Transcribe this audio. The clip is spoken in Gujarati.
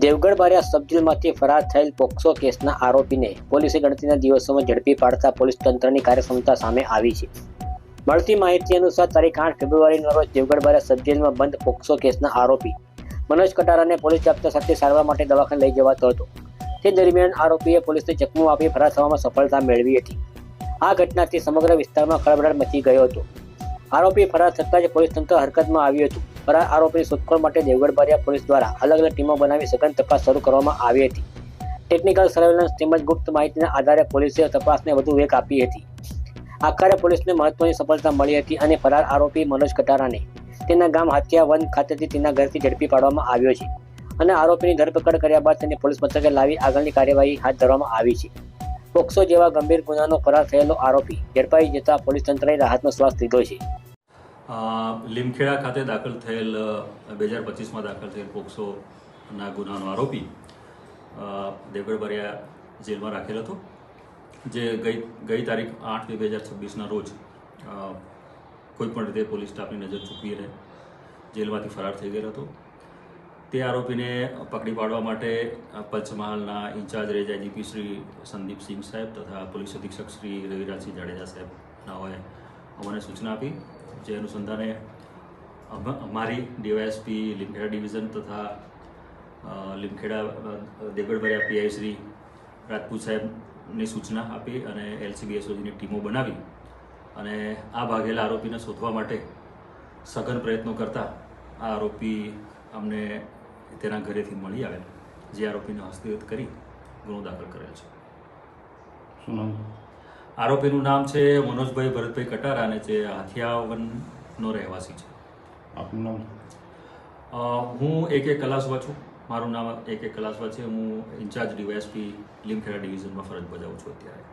દેવગઢ બારિયા સબજેલમાંથી ફરાર થયેલ પોક્સો કેસના આરોપીને પોલીસે ગણતરીના દિવસોમાં ઝડપી પાડતા પોલીસ તંત્રની કાર્યક્ષમતા સામે આવી છે. મળતી માહિતી અનુસાર તારીખ 8 ફેબ્રુઆરીના રોજ દેવગઢ બારિયા સબજેલમાં બંધ પોક્સો કેસના આરોપી મનોજ કટારાને પોલીસ જાપ્તા સાથે સારવાર માટે દવાખાને લઈ જવાતો હતો. તે દરમિયાન આરોપીએ પોલીસને ચકમો આપી ફરાર થવામાં સફળતા મેળવી હતી. આ ઘટનાથી સમગ્ર વિસ્તારમાં ખળભળાટ મચી ગયો હતો. આરોપી ફરાર થતાં જ પોલીસ તંત્ર હરકતમાં આવ્યું હતું. ફરાર આરોપીની શોધખોળ માટે દેવગઢ બારિયા પોલીસ દ્વારા અલગ અલગ ટીમો બનાવી સઘન તપાસ શરૂ કરવામાં આવી હતી. ટેકનિકલ સર્વેલન્સ તેમજ ગુપ્ત માહિતીના આધારે પોલીસે તપાસને વધુ વેગ આપી હતી. આખરે પોલીસને મહત્વની સફળતા મળી હતી અને ફરાર આરોપી મનોજ કટારાને તેના ગામ હાથિયા વન ખાતેથી તેના ઘરથી ઝડપી પાડવામાં આવ્યો છે અને આરોપીની ધરપકડ કર્યા બાદ તેને પોલીસ મથકે લાવી આગળની કાર્યવાહી હાથ ધરવામાં આવી છે. પોક્સો જેવા ગંભીર ગુનાનો ફરાર થયેલો આરોપી ઝડપાઈ જતા પોલીસ તંત્રએ રાહતનો શ્વાસ લીધો છે. લીમખેડા ખાતે દાખલ થયેલ 2025માં દાખલ થયેલ પોક્સોના ગુનાનો આરોપી દેવગઢ બારિયા જેલમાં રાખેલ હતો, જે ગઈ તારીખ 8 મે 2026ના રોજ કોઈપણ રીતે પોલીસ સ્ટાફની નજર ચૂકવીને જેલમાંથી ફરાર થઈ ગયેલો હતો. તે આરોપીને પકડી પાડવા માટે પંચમહાલના incharge range IGP Shri Sandipsinh સાહેબ તથા પોલીસ અધિક્ષક શ્રી રવિરાજસિંહ જાડેજા સાહેબનાઓએ અમને સૂચના આપી, જે અનુસંધાને અમારી ડીવાયએસપી લીમખેડા ડિવિઝન તથા લીમખેડા દેવગઢ બારિયા પીઆઈ શ્રી રાજપૂત સાહેબની સૂચના આપી અને એલસીબી એસઓજીની ટીમો બનાવી અને આ ભાગેલા આરોપીને શોધવા માટે સઘન પ્રયત્નો કરતા આ આરોપી અમને તેના ઘરેથી મળી આવેલ, જે આરોપીને હસ્તગત કરી ગુનો દાખલ કરેલ છે. શું નામ? આરોપીનું નામ છે મનોજભાઈ ભરતભાઈ કટારા અને જે હાથિયાવનનો રહેવાસી છે. આપનું નામ? હું AK કલાસવા છું. મારું નામ AK કલાસવા છે. હું ઇન્ચાર્જ ડીવાયએસપી લીમખેડા ડિવિઝનમાં ફરજ બજાવું છું અત્યારે.